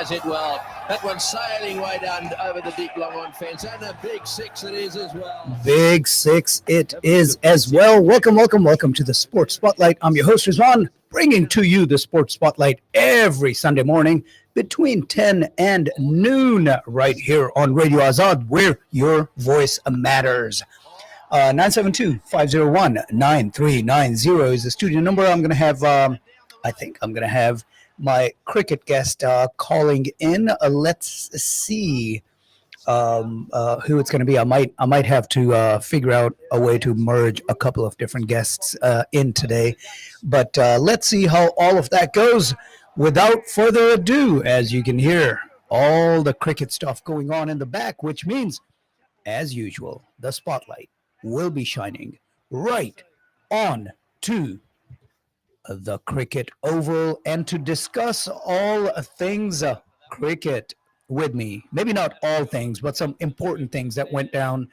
has it well. That one sailing way down over the deep long on fence, and a big six it is as well. Big six it is as well. Welcome to the Sports Spotlight. I'm your host, Rizwan, bringing to you the Sports Spotlight every Sunday morning between 10 and noon right here on Radio Azad, where your voice matters. 972-501-9390 is the studio number. I'm going to have, my cricket guest calling in. Let's see who it's going to be. I might have to figure out a way to merge a couple of different guests in today. But let's see how all of that goes. Without further ado, as you can hear, all the cricket stuff going on in the back, which means, as usual, the spotlight will be shining right on to the cricket oval. And to discuss all things cricket with me, maybe not all things, but some important things that went down,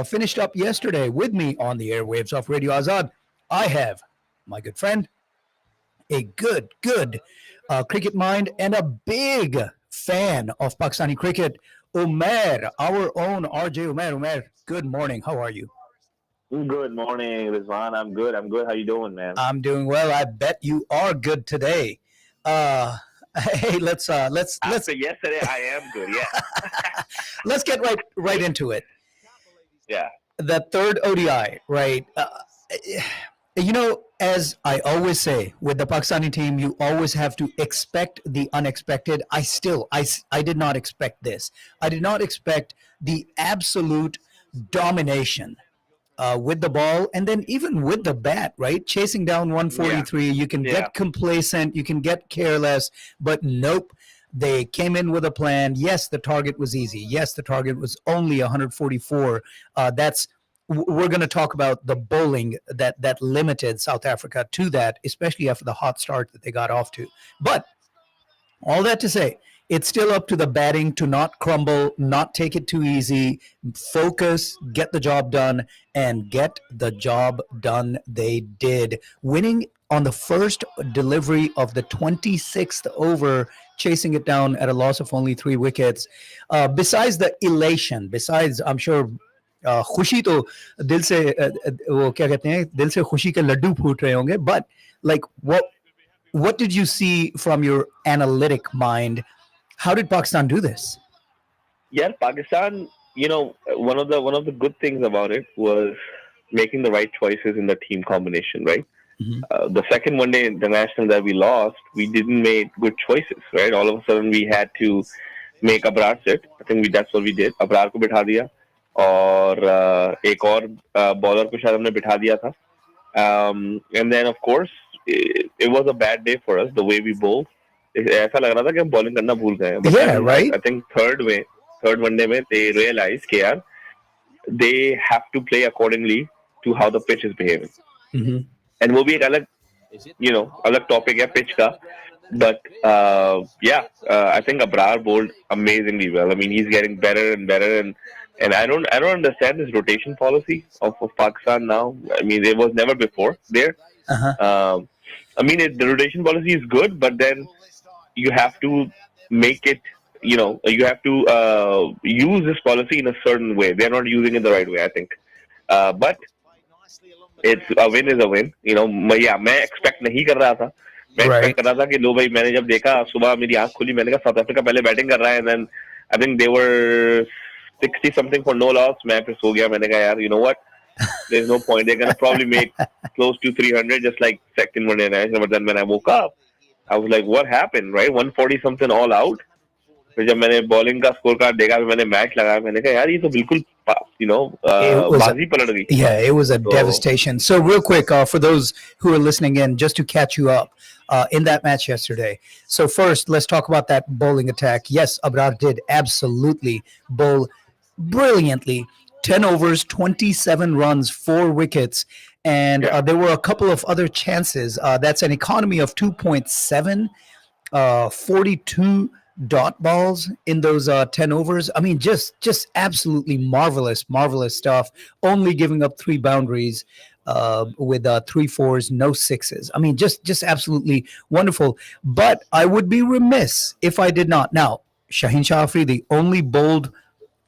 finished up yesterday with me on the airwaves of Radio Azad, I have my good friend, a good cricket mind, and a big fan of Pakistani cricket, Umair, our own RJ Umair. Umair, good morning. How are you? Good morning, Rizwan. I'm good. How you doing, man? I'm doing well. I bet you are good today. Hey, let's After yesterday, I am good. Yeah. Let's get right into it. Yeah. The third ODI, right? As I always say, with the Pakistani team, you always have to expect the unexpected. I did not expect this. I did not expect the absolute domination with the ball, and then even with the bat, right? Chasing down 143, you can get complacent, you can get careless, but nope. They came in with a plan. Yes, the target was easy. Yes, the target was only 144. We're going to talk about the bowling that limited South Africa to that, especially after the hot start that they got off to. But all that to say, it's still up to the batting to not crumble, not take it too easy, focus, get the job done, and get the job done they did. Winning on the first delivery of the 26th over, chasing it down at a loss of only 3 wickets. Besides the elation, I'm sure खुशी तो दिल से वो क्या कहते हैं दिल से खुशी के लड्डू फूट रहे होंगे, but like what did you see from your analytic mind? How did Pakistan do this? Yeah, Pakistan, one of the good things about it was making the right choices in the team combination, right? Mm-hmm. The second one day international that we lost, we didn't make good choices, right? All of a sudden we had to make Abrar sit. I think that's what we did. Abrar को बिठा दिया और एक और bowler को शायद हमने बिठा दिया था. And then of course it was a bad day for us the way we bowled. ऐसा लग रहा था कि हम बॉलिंग करना भूल गए. Yeah, right. I think third one day में they realized कि यार they have to play accordingly to how the pitch is behaving. Mm-hmm. And वो भी एक अलग अलग topic है pitch का. But I think Abrar bowled amazingly well. I mean, he's getting better and better, and I don't understand this rotation policy of Pakistan now. I mean, it was never before there. Uh-huh. I mean, the rotation policy is good, but then you have to make it, you have to use this policy in a certain way. They're not using it the right way, I think. But it's a win is a win. मैं expect नहीं कर रहा था. मैं expect कर रहा था कि लो भाई, मैंने जब देखा सुबह मेरी आंख खुली, मैंने कहा साउथ अफ्रीका पहले बैटिंग कर रहा है, and then I think they were 60 something for no loss. मैं फिर सो गया. मैंने कहा यार, you know what? There's no point. They're gonna probably make close to 300, just like second one international. But then when I woke up, I was like, what happened, right? 140 something all out. फिर जब मैंने bowling का score card देखा, मैंने match लगाया, मैंने कहा यार ये तो बिल्कुल बाजी पलट गई. Yeah, it was a devastation. So real quick, for those who are listening in, just to catch you up, in that match yesterday. So first, let's talk about that bowling attack. Yes, Abrar did absolutely bowl brilliantly. 10 overs, 27 runs, 4 wickets. And there were a couple of other chances. That's an economy of 2.7, 42 dot balls in those 10 overs. I mean, just absolutely marvelous stuff. Only giving up 3 boundaries. with 3 4s, no 6s. I mean, just absolutely wonderful. But I would be remiss if I did not. Now, Shaheen Shah Afridi only bowled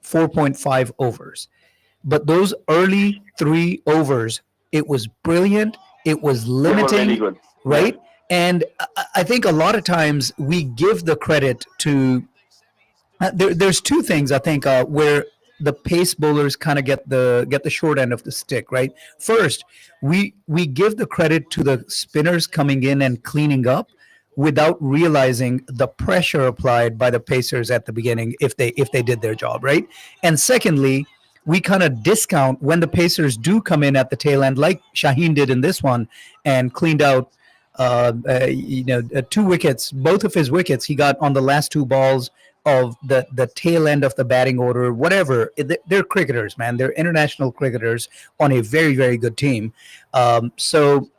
4.5 overs, but those early 3 overs, it was brilliant. It was They were really limiting, good. right? And I think a lot of times we give the credit to there's two things I think where the pace bowlers kind of get the short end of the stick, right? First, we give the credit to the spinners coming in and cleaning up without realizing the pressure applied by the pacers at the beginning if they did their job, right? And secondly, we kind of discount when the pacers do come in at the tail end, like Shaheen did in this one, and cleaned out 2 wickets. Both of his wickets he got on the last 2 balls of the tail end of the batting order. Whatever, they're cricketers, man. They're international cricketers on a very very good team. So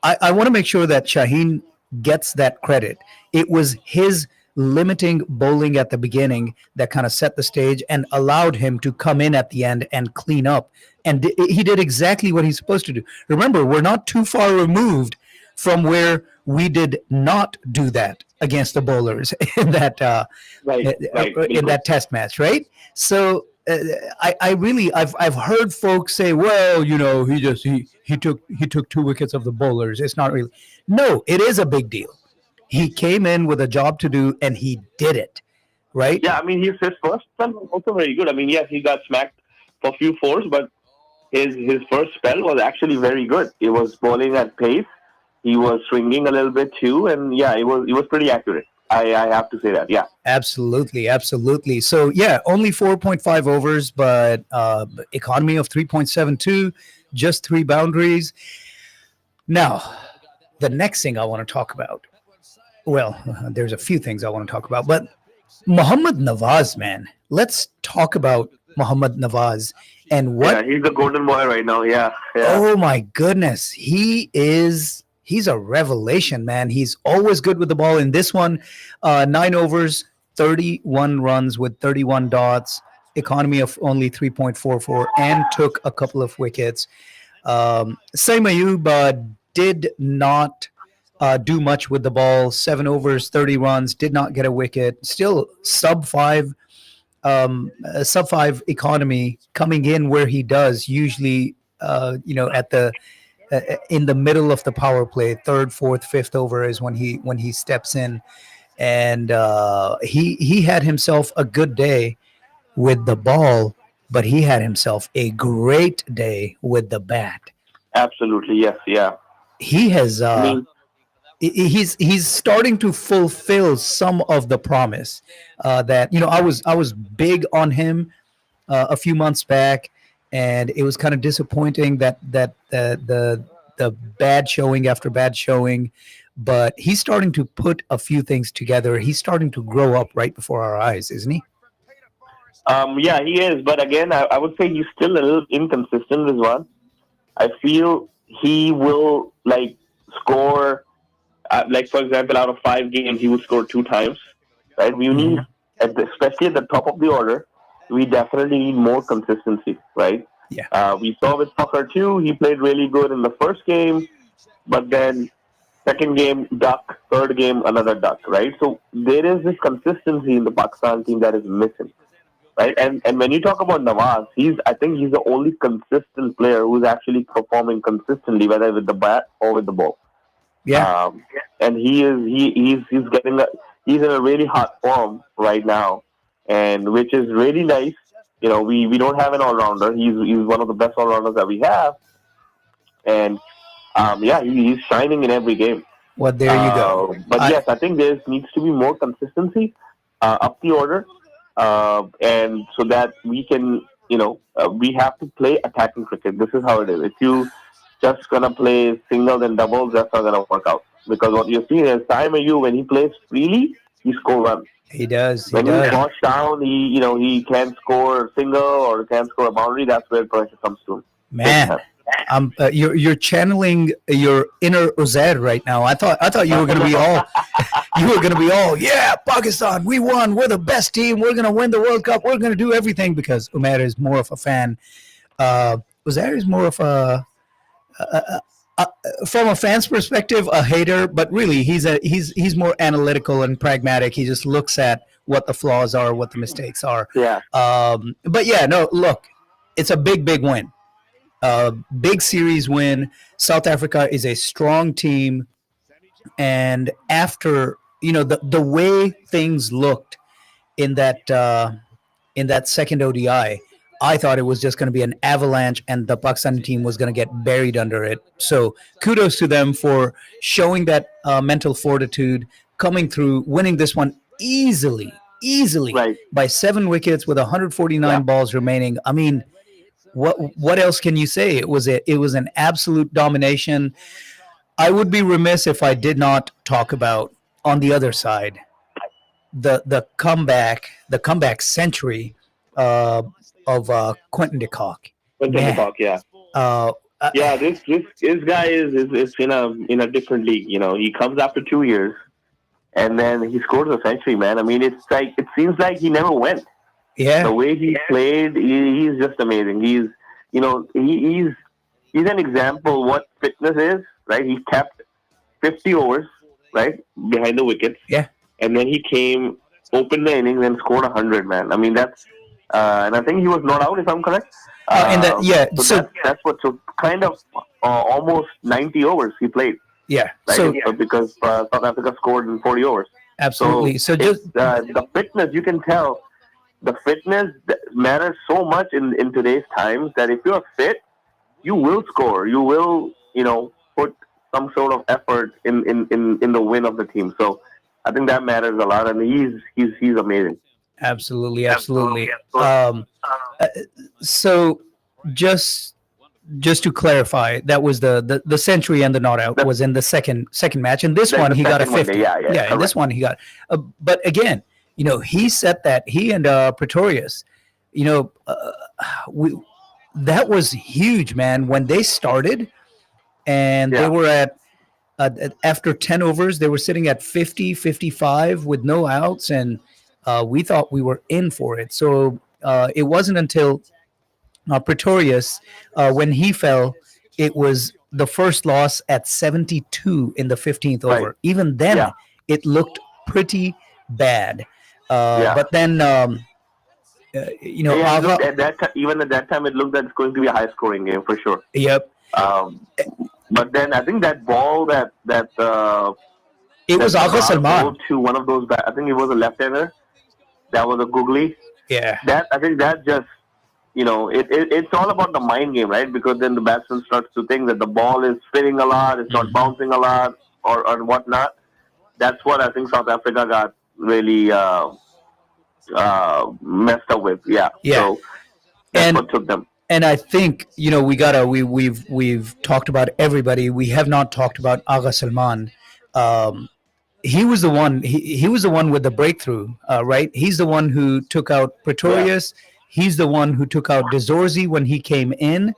I want to make sure that Shaheen gets that credit. It was his limiting bowling at the beginning that kind of set the stage and allowed him to come in at the end and clean up. And he did exactly what he's supposed to do. Remember, we're not too far removed from where we did not do that against the bowlers in that in that test match, right? So I've heard folks say, well, he took 2 wickets of the bowlers. It's not really. No, it is a big deal. He came in with a job to do and he did it, right? Yeah, I mean, his first spell was also very good. I mean, yes, he got smacked for a few fours, but his first spell was actually very good. He was bowling at pace. He was swinging a little bit too, and yeah, it was pretty accurate. I have to say that, yeah. Absolutely. So yeah, only 4.5 overs, but economy of 3.72, just 3 boundaries. Now, the next thing I want to talk about. Well, there's a few things I want to talk about, but Mohammad Nawaz, man. Let's talk about Mohammad Nawaz and what. Yeah, he's the golden boy right now. Yeah. Oh my goodness, he's a revelation, man. He's always good with the ball. In this one, 9 overs, 31 runs with 31 dots, economy of only 3.44, and took a couple of wickets. Saim Ayub did not do much with the ball. 7 overs, 30 runs, did not get a wicket. Still sub 5 economy, coming in where he does usually. At the in the middle of the power play, 3rd, 4th, 5th over is when he steps in, and he had himself a good day with the ball, but he had himself a great day with the bat. Absolutely, yes, yeah. He has. He's starting to fulfill some of the promise that I was big on him a few months back, and it was kind of disappointing that the bad showing after bad showing, but he's starting to put a few things together. He's starting to grow up right before our eyes, isn't he? Yeah, he is. But again, I would say he's still a little inconsistent, Rizwan. I feel he will score. For example, out of 5 games, he would score 2 times. Right? We need, especially at the top of the order, we definitely need more consistency. Right? Yeah. We saw with Fakhr too. He played really good in the first game, but then second game duck, third game another duck. Right? So there is this consistency in the Pakistan team that is missing. Right? And when you talk about Nawaz, I think he's the only consistent player who's actually performing consistently, whether with the bat or with the ball. Yeah. And he's in a really hot form right now, and which is really nice. We don't have an all-rounder. He's one of the best all-rounders that we have, and he's shining in every game. Well, there you go. But yes, I think there needs to be more consistency up the order, and so that we can, we have to play attacking cricket. This is how it is. If you just gonna play singles and doubles, that's not gonna work out. Because what you're seeing is Saim Ayub, when he plays freely, he scores runs. He does. When he's washed down, he can't score a single or can't score a boundary. That's where pressure comes to him. Man, you're channeling your inner Uzair right now. I thought you were gonna be all yeah, Pakistan, we won. We're the best team. We're gonna win the World Cup. We're gonna do everything, because Umair is more of a fan. Jose is more of from a fan's perspective, a hater, but really he's more analytical and pragmatic. He just looks at what the flaws are, what the mistakes are. Yeah. But yeah, no, look, it's a big win, big series win. South Africa is a strong team, and after the way things looked in that second ODI, I thought it was just going to be an avalanche and the Pakistani team was going to get buried under it. So kudos to them for showing that mental fortitude, coming through, winning this one easily Right. by 7 wickets with 149 balls remaining. I mean, what else can you say? It was an absolute domination. I would be remiss if I did not talk about, on the other side, the comeback century of Quentin de Kock. Quentin de Kock, yeah. Yeah, this guy is in a different league. He comes after 2 years, and then he scores a century, man. I mean, it seems like he never went. Yeah, the way he played, he's just amazing. He's an example what fitness is, right? He kept 50 overs, right, behind the wickets. Yeah, and then he came, opened the innings, and scored 100. Man, I mean that's, and I think he was not out, if I'm correct. So that's what. So kind of almost 90 overs he played. Yeah. Right? So because South Africa scored in 40 overs. Absolutely. So just the fitness, you can tell. The fitness matters so much in today's times that if you're fit, you will score. You will, put some sort of effort in the win of the team. So I think that matters a lot, and he's amazing. Absolutely. So just to clarify, that was the century and the not out was in the second match. In this one, he got a 50. Yeah. In this one, he got. But again, he set that. He and Pretorius, that was huge, man. When they started, and they were at after 10 overs, they were sitting at 50, 55 with no outs, and we thought we were in for it. So it wasn't until Pretorius, when he fell, it was the first loss at 72 in the 15th over. Right. Even then, it looked pretty bad. But then, even at that time, it looked like it's going to be a high-scoring game for sure. Yep. But then I think that ball that it was Agha Salman to one of those. I think it was a left-hander. That was a googly. Yeah. I think that just it's all about the mind game, right? Because then the batsman starts to think that the ball is spinning a lot, it's not bouncing a lot, or whatnot. That's what I think South Africa got really messed up with. Yeah. So that's what took them. And I think we've talked about everybody. We have not talked about Agha Salman. He was the one. He was the one with the breakthrough, right? He's the one who took out Pretorius. Yeah. He's the one who took out De Zorzi when he came in,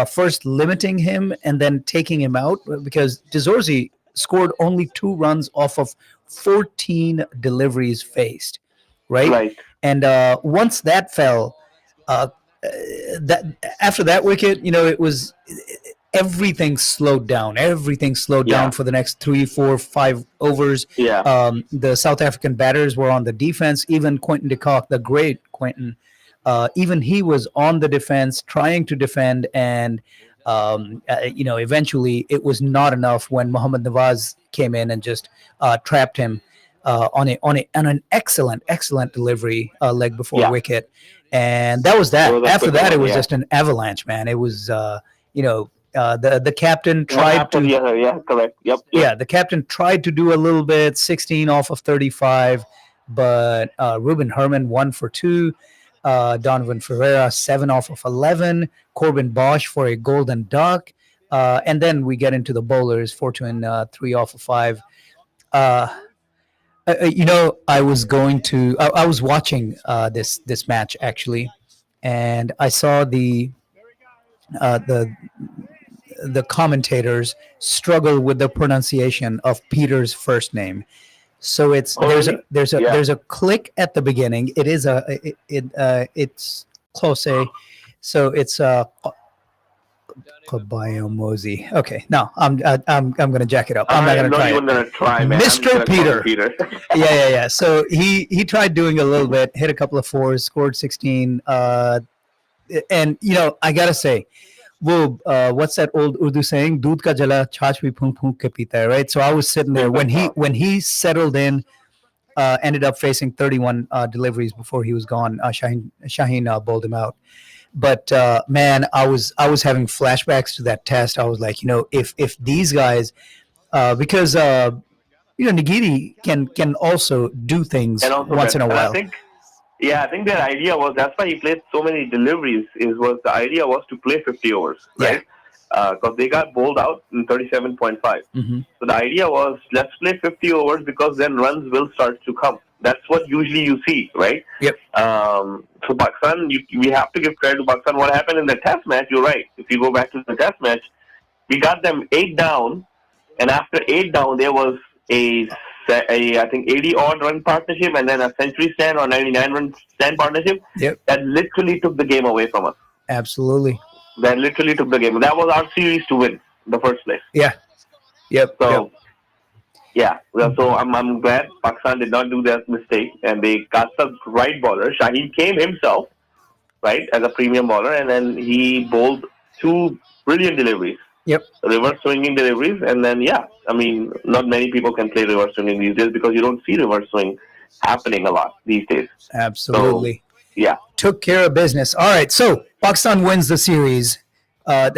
first limiting him and then taking him out, because De Zorzi scored only 2 runs off of 14 deliveries faced, right? And once that fell, that after that wicket, it was everything slowed down. Everything slowed down for the next 3, 4, 5 overs. The South African batters were on the defense. Even Quentin de Kock, the great Quentin, even he was on the defense, trying to defend, and eventually it was not enough when Mohammad Nawaz came in and just trapped him on an excellent delivery leg before wicket, and that was that. After that, it was just an avalanche, man. It was the captain tried to correct. Yep. Yeah, the captain tried to do a little bit, 16 off of 35, but Ruben Herman 1 for 2. Donovan Ferreira 7 off of 11, Corbin Bosch for a golden duck, and then we get into the bowlers, Fortune 3 off of 5. I was watching this match actually, and I saw the commentators struggle with the pronunciation of Peter's first name. So there's a click at the beginning. It is it's close. So it's Kabayo Mosey. Okay, no, I'm gonna jack it up. I'm not I'm gonna not try even it. gonna try, man. Mr. Peter. Peter. Yeah. So he tried doing a little bit, hit a couple of fours, scored 16. And I gotta say, what's that old Urdu saying? Doodh ka jala chach bhi phunk phunk ke peeta hai, right? So I was sitting there when he settled in. Ended up facing 31 deliveries before he was gone. Shaheen bowled him out. But man, I was having flashbacks to that test. I was like, if these guys, because Nagiri can also do things And also once in a and while. I think their idea was, that's why he played so many deliveries. The idea was to play 50 overs, right? Because they got bowled out in 37.5. Mm-hmm. So the idea was, let's play 50 overs because then runs will start to come. That's what usually you see, right? Yep. So Pakistan, we have to give credit to Pakistan. What happened in the test match, you're right. If you go back to the test match, we got them 8 down, and after 8 down, there was a I think 80 odd run partnership, and then a century stand or 99 run stand partnership. Yep. That literally took the game away from us. Absolutely. That literally took the game. That was our series to win the first place. Yeah. Yep. So. Yeah, so I'm glad Pakistan did not do that mistake, and they got the right bowler. Shaheen came himself, right, as a premium bowler, and then he bowled 2 brilliant deliveries. Yep. Reverse swinging deliveries, and then not many people can play reverse swinging these days because you don't see reverse swing happening a lot these days. Absolutely. So, yeah. Took care of business. All right, so Pakistan wins the series. Why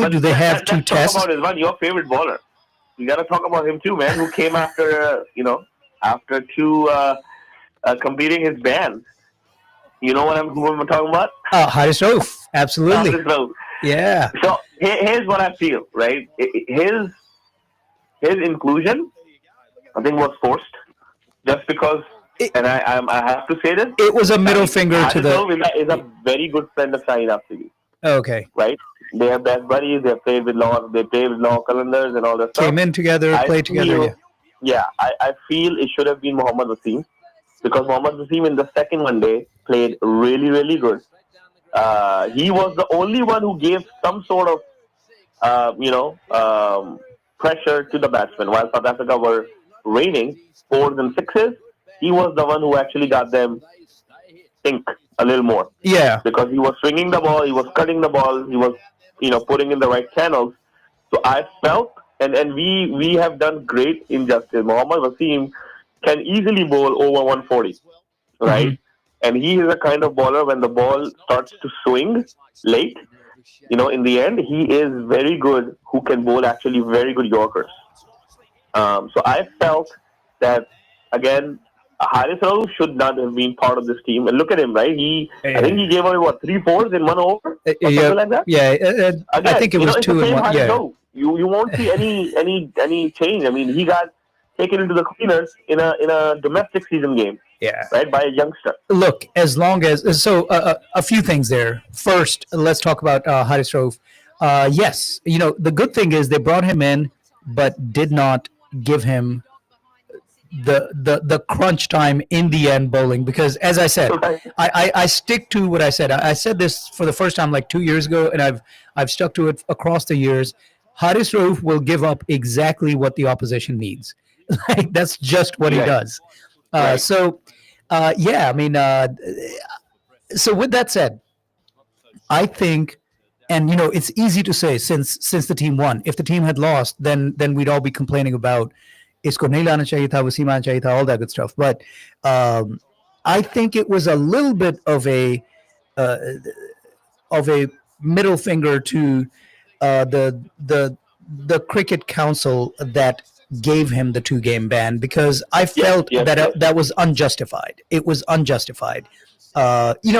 do they have 2 tests? Talk about your favorite bowler. You got to talk about him too, man. Who came after after 2 completing his ban. You know who I'm talking about? Haris Rauf. Absolutely. Haris Rauf. Yeah. So here's what I feel, right? His inclusion, I think, was forced, just because. And I have to say this. It was a middle finger to the. Haris Rauf is a very good friend of Shaheen Afridi. Okay. Right. They have best buddies. They play with law calendars and all that stuff. Came in together, played together. Yeah. I feel it should have been Mohammad Wasim, because Mohammad Wasim in the second one day played really, really good. He was the only one who gave some sort of, pressure to the batsmen. While South Africa were raining 4s and 6s, he was the one who actually got them think a little more. Yeah. Because he was swinging the ball, he was cutting the ball, he was, putting in the right channels. So I felt, and we have done great injustice. Mohammad Wasim can easily bowl over 140, right? Mm-hmm. And he is a kind of bowler, when the ball starts to swing late, in the end, he is very good, who can bowl actually very good Yorkers. So I felt that, again, Haris Rauf should not have been part of this team. And look at him, right? I think he gave away 3 4s in 1 over, or something like that. Yeah, again, I think it was 2 and 1. Yeah, you won't see any change. I mean, he got taken into the cleaners in a domestic season game. Yeah, right, by a youngster. Look, as long as a few things there. First, let's talk about Haris Rauf. Yes, the good thing is they brought him in, but did not give him the crunch time in the end bowling, because, as I said, I stick to what I said. I said this for the first time like 2 years ago, and I've stuck to it across the years. Haris Rauf will give up exactly what the opposition needs. Like, that's just what he does. So with that said, I think, and it's easy to say since the team won. If the team had lost, then we'd all be complaining about isko nahi lana chahiye tha, Wasim aana chahiye tha, all that good stuff. But I think it was a little bit of a middle finger to the cricket council that gave him the 2-game ban, because I felt that was unjustified. It was unjustified.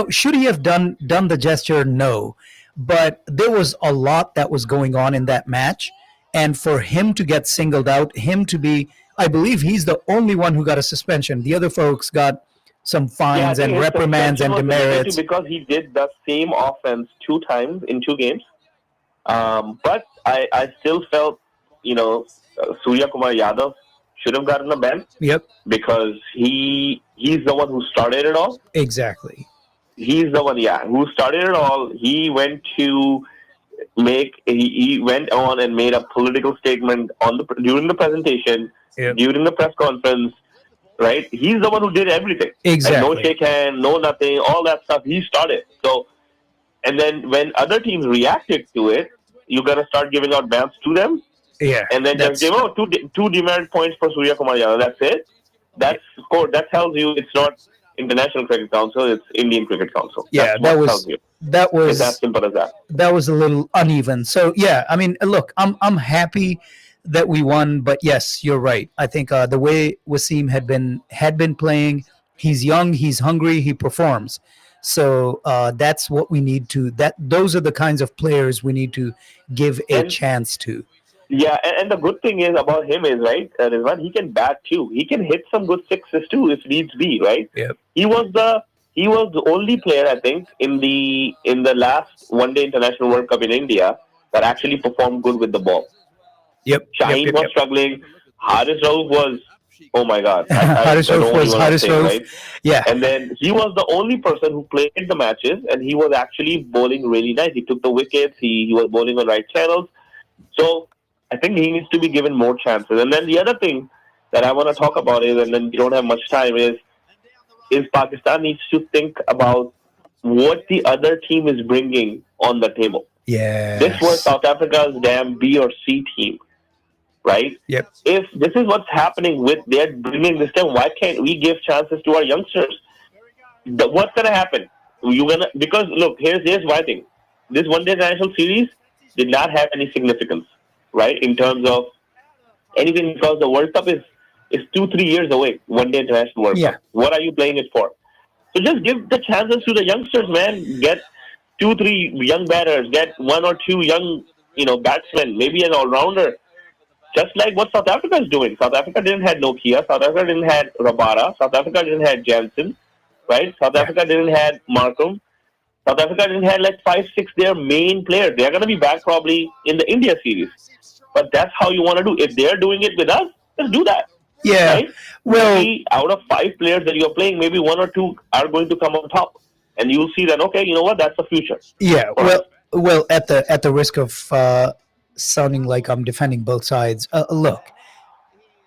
Should he have done the gesture? No, but there was a lot that was going on in that match, and for him to get singled out, him to be, I believe he's the only one who got a suspension. The other folks got some fines and reprimands and demerits, because he did the same offense 2 times in 2 games. But I still felt, Surya Kumar Yadav should have gotten a ban. Yep. Because he's the one who started it all. Exactly. he's the one, yeah, who started it all. He went to he went on and made a political statement on the during the presentation, Yep. during the press conference, right? He's the one who did everything. Like no Exactly. shake hand, no nothing, all that stuff. He started. So, and then when other teams reacted to it, you gotta start giving out bans to them, Yeah. and then just give two demerit points for Surya Kumar Yadav. That's it. That's score. That tells you it's not International Cricket Council. It's Indian Cricket Council. Yeah. That's what tells you. That It's as was simple as that. that was a little uneven. So yeah, I mean, look, I'm happy that we won, but yes, you're right. I think the way Wasim had been playing, he's young, he's hungry, he performs. So that's what we need to. That those are the kinds of players we need to give a And chance to. yeah, and the good thing is about him is right, Rizwan, he can bat too. He can hit some good sixes too if needs be, right? Yep. He was the only player I think in the last one day international World Cup in India that actually performed good with the ball. Yep. Shaheen was struggling. Haris Rauf was, oh my God, Haris I don't Rauf was even want to Haris say, Rauf. right? Yeah. And then he was the only person who played the matches, and he was actually bowling really nice. He took the wickets. He was bowling on right channels. So I think he needs to be given more chances. And then the other thing that I want to talk about is, and then we don't have much time, is Pakistan needs to think about what the other team is bringing on the table. Yeah. This was South Africa's damn B or C team, right? Yep. If this is what's happening with they're bringing this time, why can't we give chances to our youngsters? What's gonna happen? Because look, here's my thing. This one day international series did not have any significance, right? In terms of anything, because the World Cup is 2-3 years away. One day international World Yeah. Cup. What are you playing it for? So just give the chances to the youngsters, man. Get 2-3 young batters. Get one or two young, batsmen. Maybe an all rounder. Just like what South Africa is doing. South Africa didn't have Nokia. South Africa didn't have Rabara. South Africa didn't have Jansen, right? South Africa didn't have Markham. South Africa didn't have like 5-6 their main players. They're going to be back probably in the India series. But that's how you want to do. If they're doing it with us, just do that. Yeah. Right? Well, maybe out of 5 players that you're playing, maybe 1 or 2 are going to come on top. And you'll see that, okay, you know what, that's the future. yeah. Well, at the risk of sounding like I'm defending both sides, look,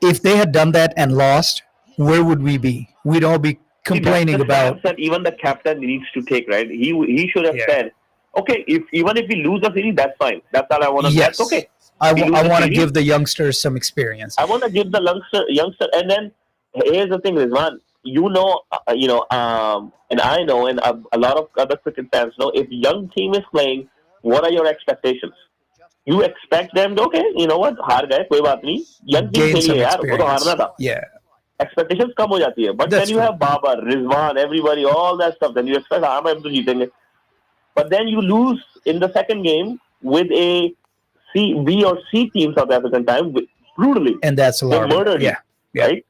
if they had done that and lost, where would we be? We'd all be complaining See, that's the about. stance that even the captain needs to take, right? He should have said, okay, even if we lose the series, that's fine. That's all I want to. Yes. That's okay. I We lose want the to series. give the youngsters some experience. I want to give the youngster, and then here's the thing, Rizwan. And I know, and a lot of other cricket fans know, if young team is playing, what are your expectations? You expect them to, okay, you know what, हार गए, कोई बात नहीं. Young team Gain खेली some है यार, वो तो experience. हारना था. Yeah. Expectations कम हो जाती है. But That's then you true. have Babar, Rizwan, everybody, all that stuff. Then you expect, हाँ हम तो जीतेंगे. But then you lose in the second game with a B or C team South African time brutally. And that's They alarming. murdered you, Yeah. right?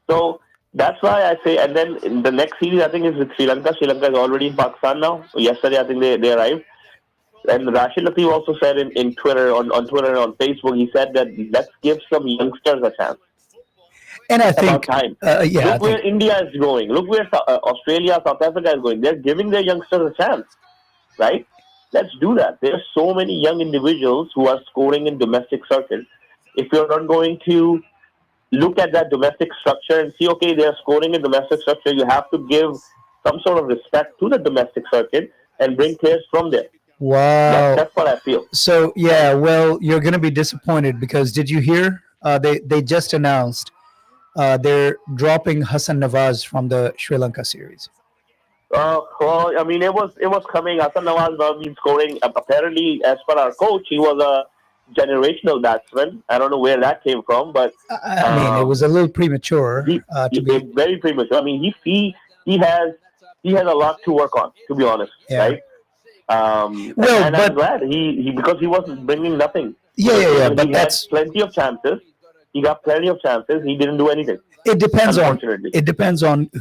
So that's why I say, and then in the next series I think is with Sri Lanka. Sri Lanka is already in Pakistan now. Yesterday I think they arrived. And Rashid Latif also said in Twitter, on Twitter and on Facebook, he said that let's give some youngsters a chance. And I It's think, about time. yeah, Look where India is going. Look where Australia, South Africa is going. They're giving their youngsters a chance, right? Let's do that. There are so many young individuals who are scoring in domestic circuit. If you're not going to look at that domestic structure and see, okay, they're scoring in domestic structure, you have to give some sort of respect to the domestic circuit and bring players from there. wow. That's what I feel. So yeah, well, you're going to be disappointed because did you hear? They just announced they're dropping Hassan Nawaz from the Sri Lanka series. Well, I mean, it was coming. Hassan Nawaz now been scoring. Apparently, as per our coach, he was a generational batsman. I don't know where that came from, but I mean, it was a little premature he to be. very premature. I mean, he has a lot to work on, to be honest, Yeah. right? Well, and but I'm glad he because he was bringing nothing. yeah. He But had that's plenty of chances. He got plenty of chances. He didn't do anything. it depends on Unfortunately.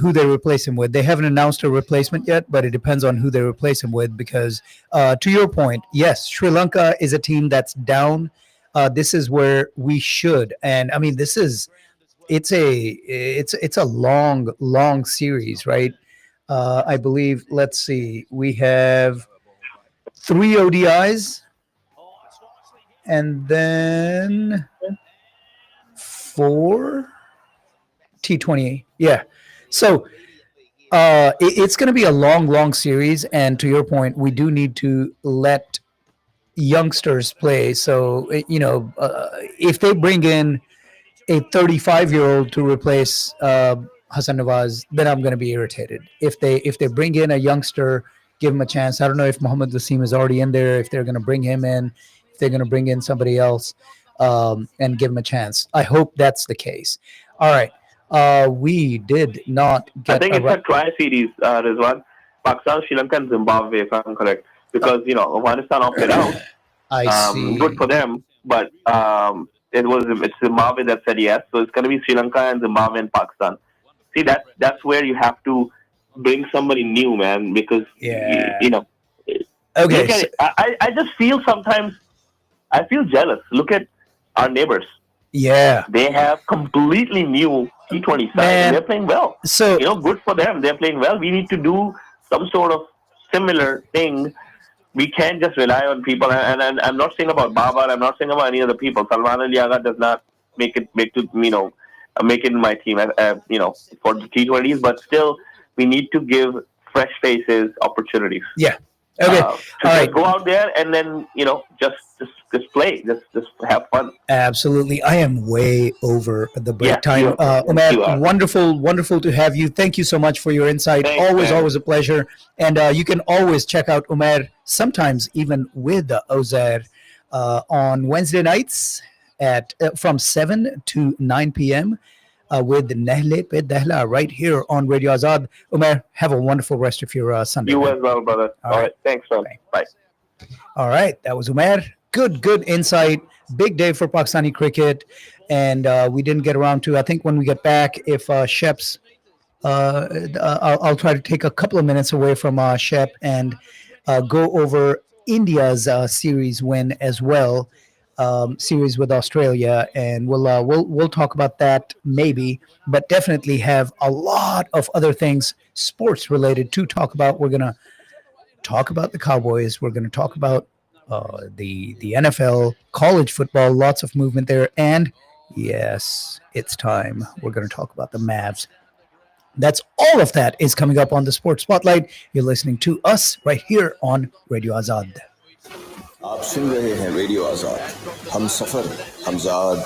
who they replace him with. They haven't announced a replacement yet, but it depends on who they replace him with. Because to your point, yes, Sri Lanka is a team that's down. This is where we should, and I mean, it's a long series, right? I believe. Let's see. We have 3 ODIs, and then 4 T20. Yeah. So it's going to be a long series. And to your point, we do need to let youngsters play. So, if they bring in a 35-year-old to replace Hassan Nawaz, then I'm going to be irritated. If they bring in a youngster, give him a chance. I don't know if Mohammad Wasim is already in there, if they're going to bring him in, if they're going to bring in somebody else and give him a chance. I hope that's the case. All right. We did not I get think it's a tri-series, Rizwan. Pakistan, Sri Lanka, and Zimbabwe, if I'm correct. Because, Afghanistan opted out. I see. Good for them, but it's Zimbabwe that said yes. So it's going to be Sri Lanka and Zimbabwe and Pakistan. See, that's where you have to bring somebody new, man, because, Yeah. look Okay. at it. I just feel sometimes, I feel jealous. Look at our neighbors. Yeah. They have completely new T20 side, Man. and they're playing well. So Good for them. They're playing well. We need to do some sort of similar thing. We can't just rely on people. And I'm not saying about Babar. I'm not saying about any other people. Salman Ali Agha does not make it in my team. For the T20s, but still, we need to give fresh faces opportunities. yeah. Okay. To All just right. go out there and then just play, just have fun. Absolutely. I am way over the break Yeah, time. you are. Umar, You are. wonderful to have you. Thank you so much for your insight. Thanks, man. Always a pleasure. And you can always check out Umar, sometimes even with Ozair, on Wednesday nights at from 7 to 9 p.m. With Nehle Pe Dehla right here on Radio Azad. Umar, have a wonderful rest of your Sunday. You man. as well, brother. All right. Thanks, man. Bye. All right, that was Umar. Good insight. Big day for Pakistani cricket, and we didn't get around to. I think when we get back, if Shep's, I'll try to take a couple of minutes away from Shep and go over India's series win as well, series with Australia, and we'll talk about that maybe, but definitely have a lot of other things sports related to talk about. We're gonna talk about the Cowboys. We're going to talk about the NFL, college football, lots of movement there. And yes, it's time. We're going to talk about the Mavs. That's all of that is coming up on the Sports Spotlight. You're listening to us right here on Radio Azad. आप सुन रहे हैं radio आजाद हम सफर हमजाद